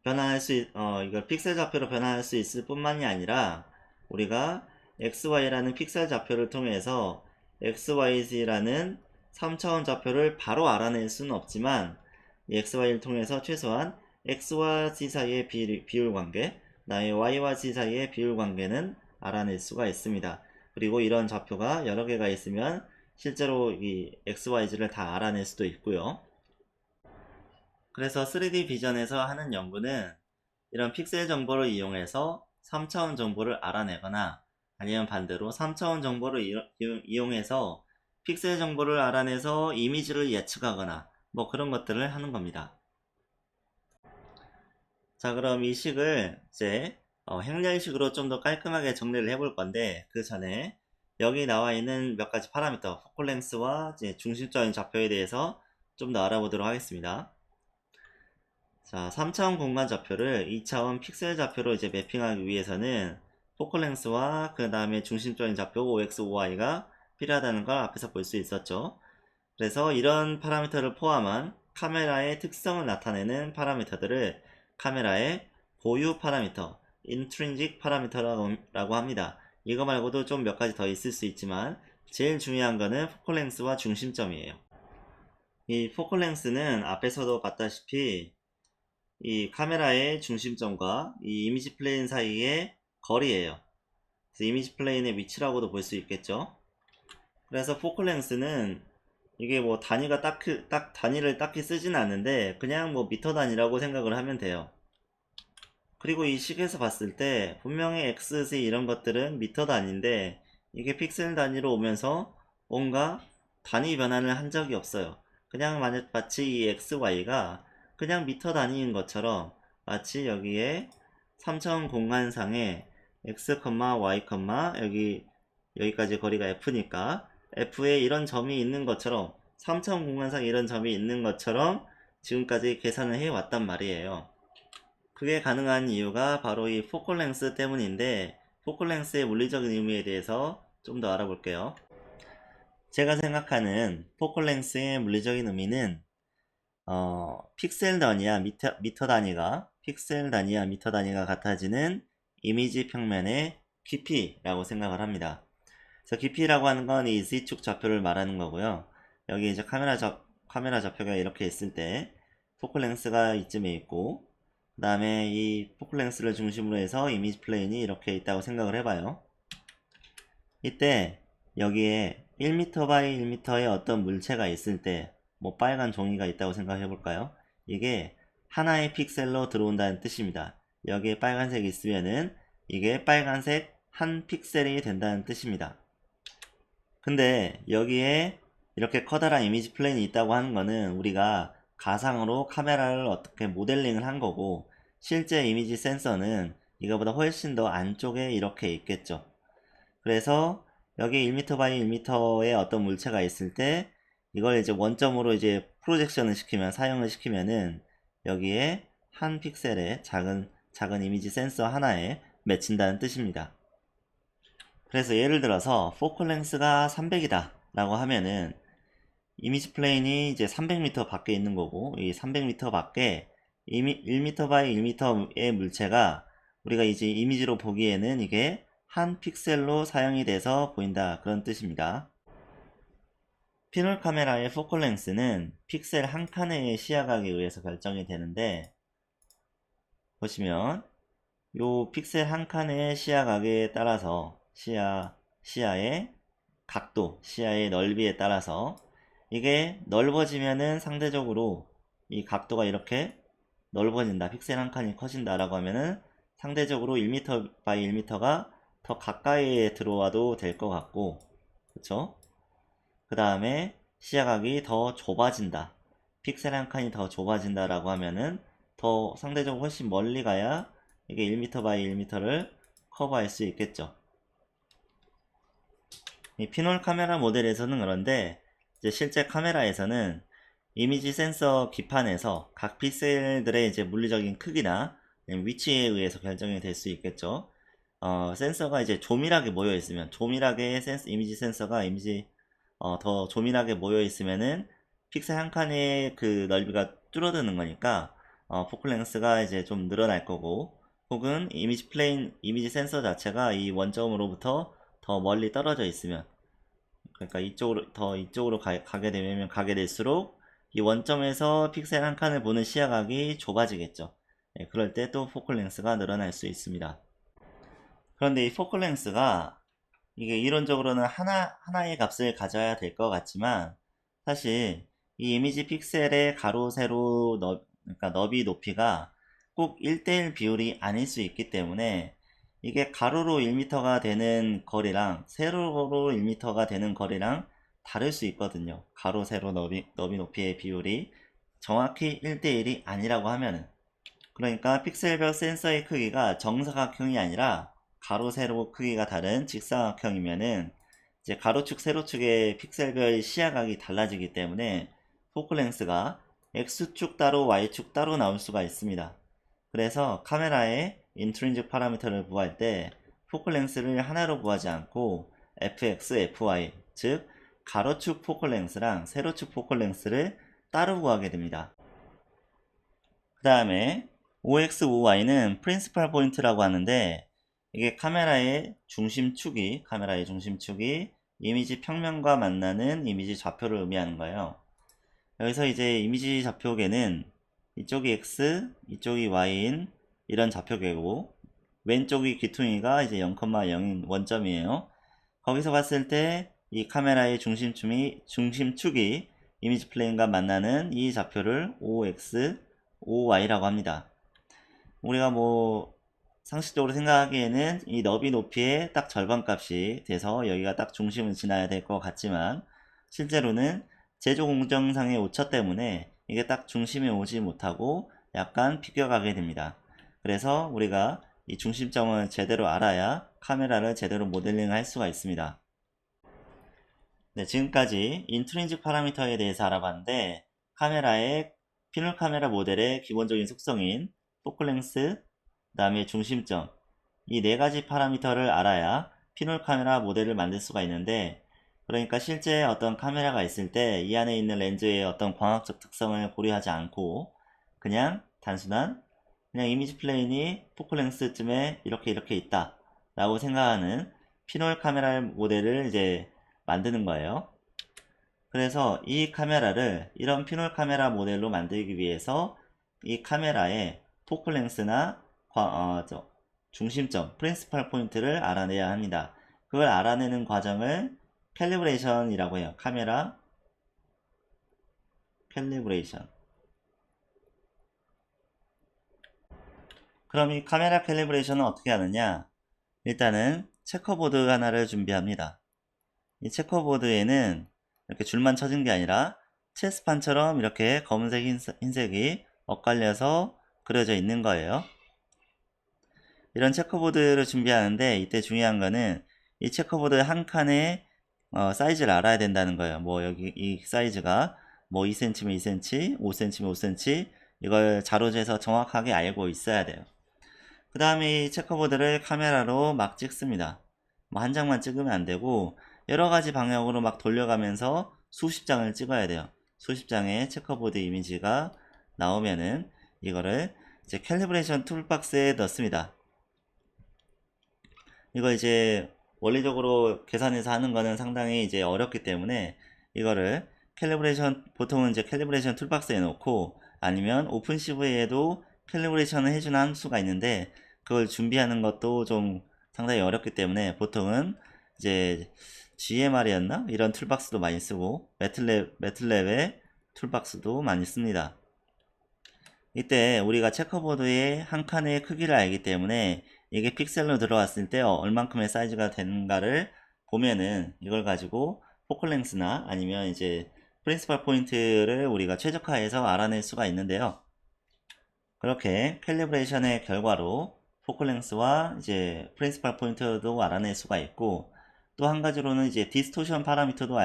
[SPEAKER 1] 이걸 픽셀 좌표로 변환할 수 있을 뿐만이 아니라 우리가 XY라는 픽셀 좌표를 통해서 XYZ라는 3차원 좌표를 바로 알아낼 수는 없지만 이 XY를 통해서 최소한 X와 Z 사이의 비율 관계, 나의 Y와 Z 사이의 비율 관계는 알아낼 수가 있습니다. 그리고 이런 좌표가 여러 개가 있으면 실제로 이 XYZ를 다 알아낼 수도 있고요. 그래서 3D 비전에서 하는 연구는 이런 픽셀 정보를 이용해서 3차원 정보를 알아내거나 아니면 반대로 3차원 정보를 이용해서 픽셀 정보를 알아내서 이미지를 예측하거나 뭐 그런 것들을 하는 겁니다. 자, 그럼 이 식을 이제 행렬식으로 좀 더 깔끔하게 정리를 해볼 건데, 그 전에 여기 나와 있는 몇 가지 파라미터, 포컬 랭스와 중심적인 좌표에 대해서 좀 더 알아보도록 하겠습니다. 자, 3차원 공간 좌표를 2차원 픽셀 좌표로 이제 매핑하기 위해서는 포컬 랭스와 그 다음에 중심적인 좌표 5x, 5y가 필요하다는 걸 앞에서 볼 수 있었죠. 그래서 이런 파라미터를 포함한 카메라의 특성을 나타내는 파라미터들을 카메라의 고유 파라미터, intrinsic 파라미터라고 합니다. 이거 말고도 좀 몇 가지 더 있을 수 있지만 제일 중요한 거는 포컬 랭스와 중심점이에요. 이 포컬 랭스는 앞에서도 봤다시피 이 카메라의 중심점과 이 이미지 플레인 사이의 거리예요. 그래서 이미지 플레인의 위치라고도 볼 수 있겠죠. 그래서 포컬 랭스는 이게 뭐 단위를 딱히 쓰진 않는데 그냥 뭐 미터 단위라고 생각을 하면 돼요. 그리고 이 식에서 봤을 때 분명히 x, z 이런 것들은 미터 단위인데 이게 픽셀 단위로 오면서 뭔가 단위 변환을 한 적이 없어요. 그냥 마치 이 x, y가 그냥 미터 단위인 것처럼 마치 여기에 3차원 공간상에 x, y, 여기까지 거리가 f니까 f에 이런 점이 있는 것처럼 3차원 공간상 이런 점이 있는 것처럼 지금까지 계산을 해 왔단 말이에요. 그게 가능한 이유가 바로 이 포컬 랭스 때문인데, 포컬 랭스의 물리적인 의미에 대해서 좀 더 알아볼게요. 제가 생각하는 포컬 랭스의 물리적인 의미는 픽셀 단위와 미터 단위가 같아지는 이미지 평면의 깊이라고 생각을 합니다. 그래서 깊이라고 하는 건 이 Z축 좌표를 말하는 거고요. 여기 이제 카메라 좌표가 이렇게 있을 때 포컬 랭스가 이쯤에 있고, 그 다음에 이 포클랭스를 중심으로 해서 이미지 플레인이 이렇게 있다고 생각을 해봐요. 이때 여기에 1m 바이 1m의 어떤 물체가 있을 때 뭐 빨간 종이가 있다고 생각해 볼까요? 이게 하나의 픽셀로 들어온다는 뜻입니다. 여기에 빨간색이 있으면은 이게 빨간색 한 픽셀이 된다는 뜻입니다. 근데 여기에 이렇게 커다란 이미지 플레인이 있다고 하는 거는 우리가 가상으로 카메라를 어떻게 모델링을 한 거고, 실제 이미지 센서는 이거보다 훨씬 더 안쪽에 이렇게 있겠죠. 그래서 여기 1m 바이 1m의 어떤 물체가 있을 때 이걸 이제 원점으로 이제 프로젝션을 시키면, 사용을 시키면은 여기에 한 픽셀의 작은 이미지 센서 하나에 맺힌다는 뜻입니다. 그래서 예를 들어서 포컬 랭스가 300이다 라고 하면은 이미지 플레인이 이제 300m 밖에 있는 거고, 이 300m 밖에 1m 바이 1m의 물체가 우리가 이제 이미지로 보기에는 이게 한 픽셀로 사용이 돼서 보인다, 그런 뜻입니다. 피놀 카메라의 포컬 랭스는 픽셀 한 칸의 시야각에 의해서 결정이 되는데, 보시면 요 픽셀 한 칸의 시야각에 따라서 시야의 각도, 시야의 넓이에 따라서 이게 넓어지면은 상대적으로 이 각도가 이렇게 넓어진다, 픽셀 한 칸이 커진다 라고 하면은 상대적으로 1m 바이 1m가 더 가까이에 들어와도 될 것 같고, 그쵸? 그 다음에 시야각이 더 좁아진다, 픽셀 한 칸이 더 좁아진다 라고 하면은 더 상대적으로 훨씬 멀리 가야 이게 1m 바이 1m를 커버할 수 있겠죠. 이 피놀 카메라 모델에서는 그런데 이제 실제 카메라에서는 이미지 센서 기판에서 각 픽셀들의 이제 물리적인 크기나 위치에 의해서 결정이 될 수 있겠죠. 센서가 이제 조밀하게 모여 있으면, 조밀하게 이미지 센서가 더 조밀하게 모여 있으면은 픽셀 한 칸의 그 넓이가 줄어드는 거니까 포클 랭스가 이제 좀 늘어날 거고, 혹은 이미지 센서 자체가 이 원점으로부터 더 멀리 떨어져 있으면, 그러니까 이쪽으로 가게 되면 가게 될수록 이 원점에서 픽셀 한 칸을 보는 시야각이 좁아지겠죠. 예, 그럴 때 또 포컬 랭스가 늘어날 수 있습니다. 그런데 이 포컬 랭스가 이게 이론적으로는 하나의 값을 가져야 될 것 같지만, 사실 이 이미지 픽셀의 가로, 세로, 그러니까 너비, 높이가 꼭 1대1 비율이 아닐 수 있기 때문에 이게 가로로 1m가 되는 거리랑 세로로 1m가 되는 거리랑 다를 수 있거든요. 가로, 세로, 너비, 높이의 비율이 정확히 1대1이 아니라고 하면은, 그러니까 픽셀별 센서의 크기가 정사각형이 아니라 가로, 세로 크기가 다른 직사각형이면은 이제 가로축, 세로축의 픽셀별 시야각이 달라지기 때문에 포컬 랭스가 X축 따로 Y축 따로 나올 수가 있습니다. 그래서 카메라의 인트린직 파라미터를 구할 때 포컬 랭스를 하나로 구하지 않고 fx, fy, 즉 가로축 포컬 랭스랑 세로축 포컬 랭스를 따로 구하게 됩니다. 그 다음에 OX, OY는 프린시팔 포인트라고 하는데, 이게 카메라의 중심축이 이미지 평면과 만나는 이미지 좌표를 의미하는 거예요. 여기서 이제 이미지 좌표계는 이쪽이 X, 이쪽이 Y인 이런 좌표계고, 왼쪽이 귀퉁이가 이제 0,0인 원점이에요. 거기서 봤을 때 이 카메라의 중심축이 이미지 플레인과 만나는 이 좌표를 OX, OY라고 합니다. 우리가 뭐 상식적으로 생각하기에는 이 너비 높이의 딱 절반값이 돼서 여기가 딱 중심을 지나야 될 것 같지만, 실제로는 제조 공정상의 오차 때문에 이게 딱 중심에 오지 못하고 약간 비껴가게 됩니다. 그래서 우리가 이 중심점을 제대로 알아야 카메라를 제대로 모델링 할 수가 있습니다. 네, 지금까지 인트린직 파라미터에 대해서 알아봤는데, 카메라의 피놀 카메라 모델의 기본적인 속성인 포컬 랭스, 그 다음에 중심점, 이 네 가지 파라미터를 알아야 피놀 카메라 모델을 만들 수가 있는데, 그러니까 실제 어떤 카메라가 있을 때 이 안에 있는 렌즈의 어떤 광학적 특성을 고려하지 않고 그냥 단순한 이미지 플레인이 포컬 랭스쯤에 이렇게 있다 라고 생각하는 피놀 카메라 모델을 이제 만드는 거예요. 그래서 이 카메라를 이런 피놀 카메라 모델로 만들기 위해서 이 카메라에 포컬 랭스나 중심점, 프린시팔 포인트를 알아내야 합니다. 그걸 알아내는 과정을 캘리브레이션이라고 해요. 카메라 캘리브레이션. 그럼 이 카메라 캘리브레이션은 어떻게 하느냐? 일단은 체커보드 하나를 준비합니다. 이 체커보드에는 이렇게 줄만 쳐진 게 아니라 체스판처럼 이렇게 검은색, 흰색이 엇갈려서 그려져 있는 거예요. 이런 체커보드를 준비하는데 이때 중요한 거는 이 체커보드 한 칸의 사이즈를 알아야 된다는 거예요. 뭐 여기 이 사이즈가 뭐 2cm면 2cm, 5cm면 5cm 이걸 자로재서 정확하게 알고 있어야 돼요. 그 다음에 이 체커보드를 카메라로 막 찍습니다. 뭐 한 장만 찍으면 안 되고 여러 가지 방향으로 막 돌려가면서 수십 장을 찍어야 돼요. 수십 장의 체커보드 이미지가 나오면은 이거를 이제 캘리브레이션 툴박스에 넣습니다. 이거 이제 원리적으로 계산해서 하는 거는 상당히 이제 어렵기 때문에 이거를 캘리브레이션, 보통은 이제 캘리브레이션 툴박스에 넣고 아니면 오픈CV에도 캘리브레이션을 해주는 함수가 있는데 그걸 준비하는 것도 좀 상당히 어렵기 때문에 보통은 이제 GMR이었나? 이런 툴박스도 많이 쓰고 매틀랩의 툴박스도 많이 씁니다. 이때 우리가 체커보드의 한 칸의 크기를 알기 때문에 이게 픽셀로 들어왔을 때 얼만큼의 사이즈가 되는가를 보면은 이걸 가지고 포컬 랭스나 아니면 이제 프린시팔 포인트를 우리가 최적화해서 알아낼 수가 있는데요. 그렇게 캘리브레이션의 결과로 포컬 랭스와 이제 프린시팔 포인트도 알아낼 수가 있고 또 한 가지로는 이제 디스토션 파라미터도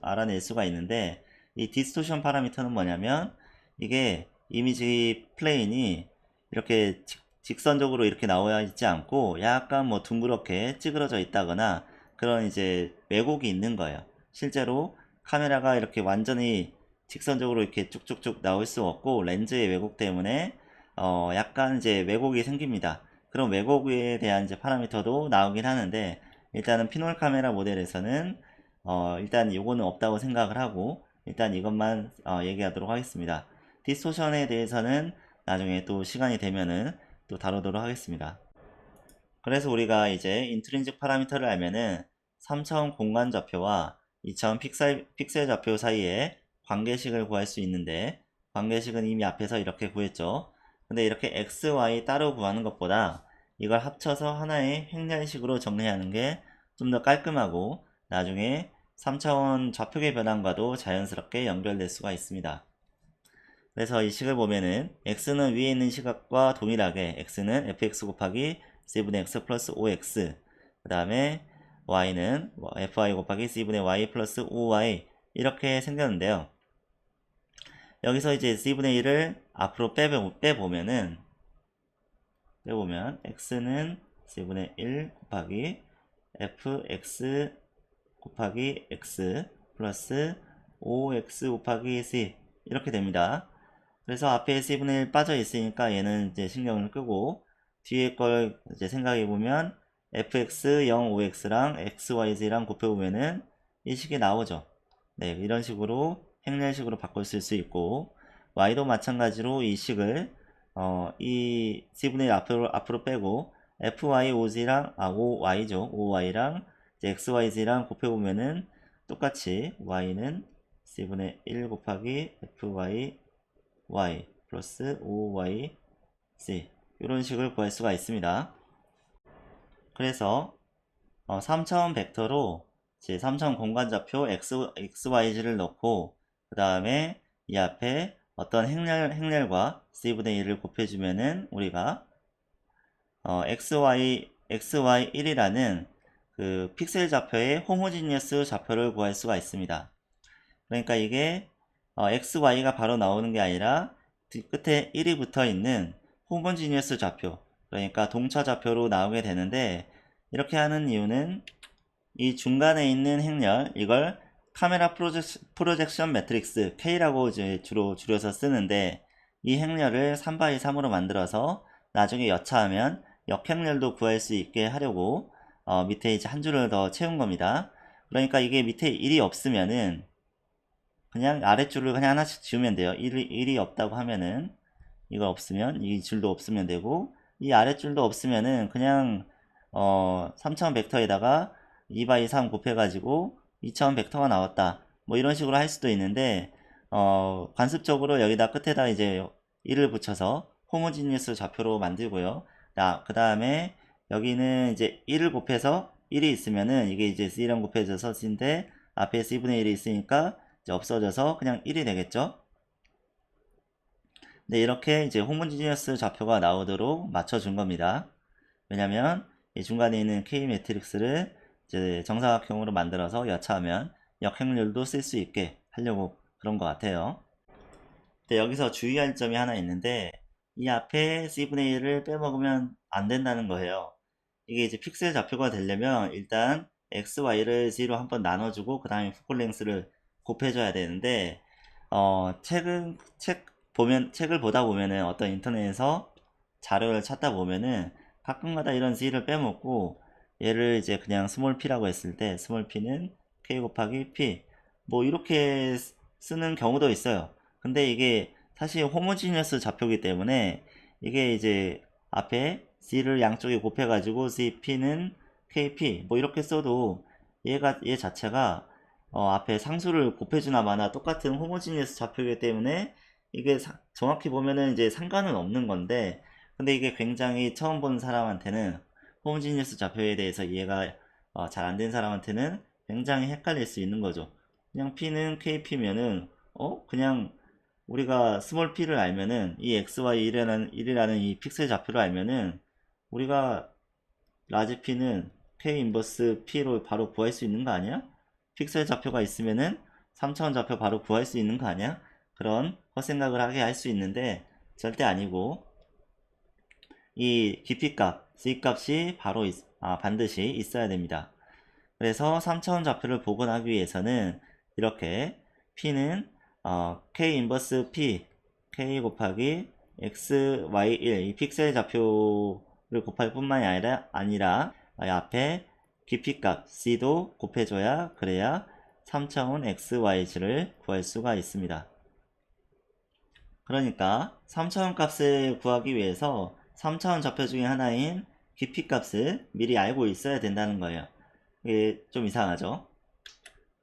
[SPEAKER 1] 알아낼 수가 있는데 이 디스토션 파라미터는 뭐냐면 이게 이미지 플레인이 이렇게 직선적으로 이렇게 나와 있지 않고 약간 뭐 둥그렇게 찌그러져 있다거나 그런 이제 왜곡이 있는 거예요. 실제로 카메라가 이렇게 완전히 직선적으로 이렇게 쭉쭉쭉 나올 수 없고 렌즈의 왜곡 때문에 약간 이제 왜곡이 생깁니다. 그런 왜곡에 대한 이제 파라미터도 나오긴 하는데 일단은 피놀 카메라 모델에서는 일단 요거는 없다고 생각을 하고 일단 이것만 얘기하도록 하겠습니다. 디스토션에 대해서는 나중에 또 시간이 되면은 또 다루도록 하겠습니다. 그래서 우리가 이제 인트린직 파라미터를 알면은 3차원 공간 좌표와 2차원 픽셀 좌표 사이에 관계식을 구할 수 있는데 관계식은 이미 앞에서 이렇게 구했죠. 근데 이렇게 x, y 따로 구하는 것보다 이걸 합쳐서 하나의 행렬식으로 정리하는 게 좀 더 깔끔하고 나중에 3차원 좌표계 변환과도 자연스럽게 연결될 수가 있습니다. 그래서 이 식을 보면은 x는 위에 있는 시각과 동일하게 x는 fx 곱하기 c분의 x 플러스 5x 그 다음에 y는 fy 곱하기 c분의 y 플러스 5y 이렇게 생겼는데요. 여기서 이제 c분의 1을 앞으로 빼보면 x는 c분의 1 곱하기 fx 곱하기 x 플러스 5x 곱하기 c 이렇게 됩니다. 그래서 앞에 c분의 1 빠져 있으니까 얘는 이제 신경을 끄고 뒤에 걸 이제 생각해 보면 fx 0 5x랑 xyz랑 곱해보면은 이 식이 나오죠. 네, 이런 식으로 행렬식으로 바꿔 쓸 수 있고 y도 마찬가지로 이 식을 이 c분의 1 앞으로 빼고 fyoz랑 5y죠. 5y랑 xyz랑 곱해보면은 똑같이 y는 c분의 1 곱하기 fy y 플러스 5y c 이런 식을 구할 수가 있습니다. 그래서 3차원 벡터로 제 3차원 공간좌표 xyz를 넣고 그 다음에 이 앞에 어떤 행렬과 c분의 1을 곱해주면은 우리가 xy1이라는 그 픽셀 좌표의 호모지니어스 좌표를 구할 수가 있습니다. 그러니까 이게 xy가 바로 나오는 게 아니라 끝에 1이 붙어 있는 호모지니어스 좌표, 그러니까 동차 좌표로 나오게 되는데 이렇게 하는 이유는 이 중간에 있는 행렬, 이걸 카메라 프로젝션 매트릭스 K라고 이제 주로 줄여서 쓰는데 이 행렬을 3x3으로 만들어서 나중에 여차하면 역행렬도 구할 수 있게 하려고 밑에 이제 한 줄을 더 채운 겁니다. 그러니까 이게 밑에 1이 없으면은 그냥 아랫줄을 그냥 하나씩 지우면 돼요. 1이 없다고 하면은 이거 없으면 이 줄도 없으면 되고, 이 아랫줄도 없으면은 그냥 3차원 벡터에다가 2 3 곱해가지고 2차원 벡터가 나왔다, 뭐 이런 식으로 할 수도 있는데, 관습적으로 여기다 끝에다 이제 1을 붙여서 호모지니어스 좌표로 만들고요. 그 다음에 여기는 이제 1을 곱해서 1이 있으면은 이게 이제 C랑 곱해져서 C인데 앞에 C분의 1이 있으니까 이제 없어져서 그냥 1이 되겠죠. 네, 이렇게 이제 호모지니어스 좌표가 나오도록 맞춰준 겁니다. 왜냐면 이 중간에 있는 K 매트릭스를 이제 정사각형으로 만들어서 여차하면 역행렬도 쓸 수 있게 하려고 그런 것 같아요. 근데 여기서 주의할 점이 하나 있는데, 이 앞에 C분의 1을 빼먹으면 안 된다는 거예요. 이게 이제 픽셀 좌표가 되려면 일단 X, Y를 Z로 한번 나눠주고 그 다음에 포컬랭스를 곱해줘야 되는데, 책을 보다 보면은 어떤 인터넷에서 자료를 찾다 보면은 가끔가다 이런 Z를 빼먹고 얘를 이제 그냥 스몰 p라고 했을 때 스몰 p는 K 곱하기 P 뭐 이렇게 쓰는 경우도 있어요. 근데 이게 사실 호모지니어스 좌표이기 때문에 이게 이제 앞에 C를 양쪽에 곱해가지고 CP는 KP 뭐 이렇게 써도 얘 자체가 앞에 상수를 곱해주나 마나 똑같은 호모지니어스 좌표이기 때문에 이게 정확히 보면은 이제 상관은 없는 건데, 근데 이게 굉장히 처음 보는 사람한테는 호모지니어스 좌표에 대해서 이해가 잘 안 된 사람한테는 굉장히 헷갈릴 수 있는 거죠. 그냥 P는 KP면은 그냥 우리가 스몰 p를 알면은 이 xy1이라는 이 픽셀 좌표를 알면은 우리가 라지 p는 k 인버스 p로 바로 구할 수 있는 거 아니야? 픽셀 좌표가 있으면은 3차원 좌표 바로 구할 수 있는 거 아니야? 그런 헛생각을 하게 할 수 있는데 절대 아니고, 이 깊이값, C값이 반드시 있어야 됩니다. 그래서 3차원 좌표를 복원하기 위해서는 이렇게 P는 K 인버스 P K 곱하기 X, Y, 1 이 픽셀 좌표를 곱할 뿐만이 아니라 앞에 깊이값 C도 곱해줘야 그래야 3차원 X, Y를 구할 수가 있습니다. 그러니까 3차원 값을 구하기 위해서 3차원 좌표 중에 하나인 깊이값을 미리 알고 있어야 된다는 거예요. 이게 좀 이상하죠?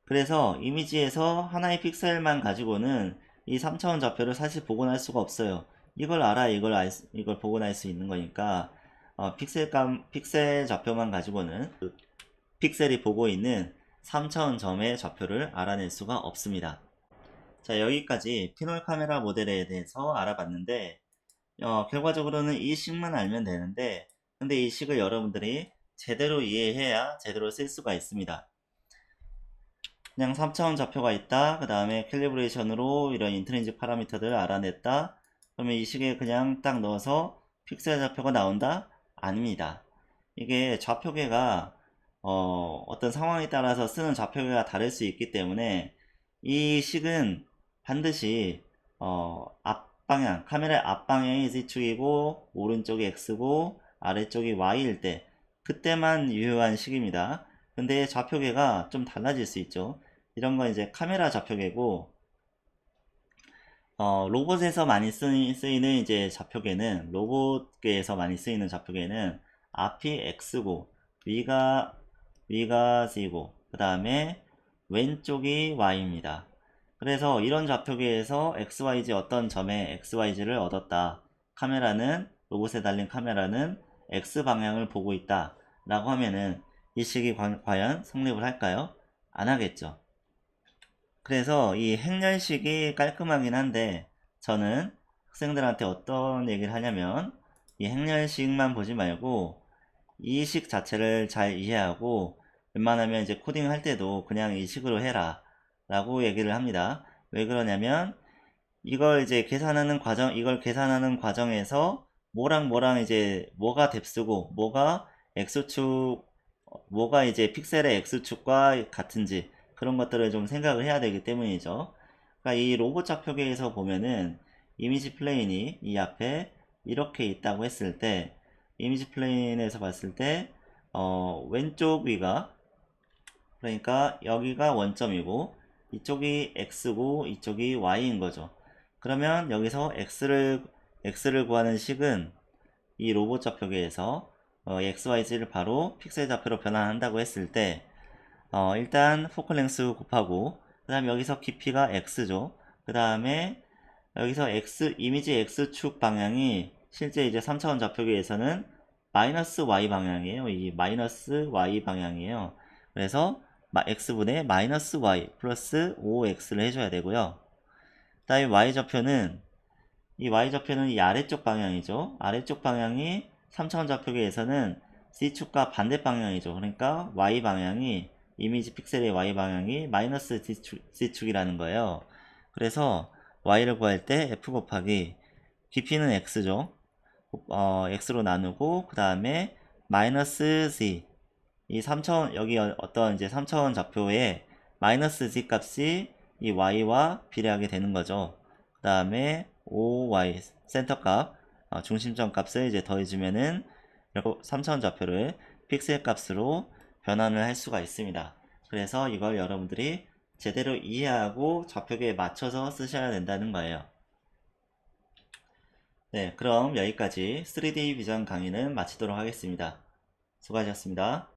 [SPEAKER 1] 그래서 이미지에서 하나의 픽셀만 가지고는 이 3차원 좌표를 사실 복원할 수가 없어요. 이걸 알아 이걸 복원할 수 있는 거니까 픽셀 좌표만 가지고는 그 픽셀이 보고 있는 3차원 점의 좌표를 알아낼 수가 없습니다. 자, 여기까지 피놀 카메라 모델에 대해서 알아봤는데, 결과적으로는 이 식만 알면 되는데, 근데 이 식을 여러분들이 제대로 이해해야 제대로 쓸 수가 있습니다. 그냥 3차원 좌표가 있다, 그 다음에 캘리브레이션으로 이런 인트린직 파라미터들을 알아냈다, 그러면 이 식에 그냥 딱 넣어서 픽셀 좌표가 나온다? 아닙니다. 이게 좌표계가 어떤 상황에 따라서 쓰는 좌표계가 다를 수 있기 때문에 이 식은 반드시 앞방향, 카메라의 앞방향이 Z축이고 오른쪽이 X고 아래쪽이 Y일 때 그때만 유효한 식입니다. 근데 좌표계가 좀 달라질 수 있죠. 이런 건 이제 카메라 좌표계고, 로봇에서 많이 쓰이는 이제 좌표계는, 로봇계에서 많이 쓰이는 좌표계는 앞이 X고 위가 Z고 그 다음에 왼쪽이 Y입니다. 그래서 이런 좌표계에서 XYZ 어떤 점에 XYZ를 얻었다, 로봇에 달린 카메라는 X 방향을 보고 있다 라고 하면은 이 식이 과연 성립을 할까요? 안 하겠죠. 그래서 이 행렬식이 깔끔하긴 한데, 저는 학생들한테 어떤 얘기를 하냐면 이 행렬식만 보지 말고 이 식 자체를 잘 이해하고 웬만하면 이제 코딩 할 때도 그냥 이 식으로 해라 라고 얘기를 합니다. 왜 그러냐면 이걸 계산하는 과정에서 뭐랑 이제 뭐가 뎁스고 뭐가 X축, 뭐가 이제 픽셀의 X축과 같은지 그런 것들을 좀 생각을 해야 되기 때문이죠. 그러니까 이 로봇 좌표계에서 보면은 이미지 플레인이 이 앞에 이렇게 있다고 했을 때, 이미지 플레인에서 봤을 때 왼쪽 위가, 그러니까 여기가 원점이고 이쪽이 X고 이쪽이 Y인 거죠. 그러면 여기서 X를 x를 구하는 식은 이 로봇 좌표계에서 xyz를 바로 픽셀 좌표로 변환한다고 했을 때 일단 포컬 랭스 곱하고 그 다음에 여기서 깊이가 x죠. 그 다음에 여기서 이미지 x축 방향이 실제 이제 3차원 좌표계에서는 마이너스 y 방향이에요. 이 마이너스 y 방향이에요. 그래서 x분의 마이너스 y 플러스 5x를 해줘야 되고요. 그 다음에 y좌표는 이 아래쪽 방향이죠. 아래쪽 방향이 3차원 좌표계에서는 C축과 반대 방향이죠. 그러니까 Y 방향이 이미지 픽셀의 Y 방향이 마이너스 C축이라는 거예요. 그래서 Y를 구할 때 F 곱하기 깊이는 X죠. X로 나누고 그 다음에 마이너스 Z 이 3차원 여기 어떤 이제 3차원 좌표에 마이너스 Z 값이 이 Y와 비례하게 되는 거죠. 그 다음에 OY 센터 값 중심점 값을 이제 더해주면은 3차원 좌표를 픽셀 값으로 변환을 할 수가 있습니다. 그래서 이걸 여러분들이 제대로 이해하고 좌표계에 맞춰서 쓰셔야 된다는 거예요. 네, 그럼 여기까지 3D 비전 강의는 마치도록 하겠습니다. 수고하셨습니다.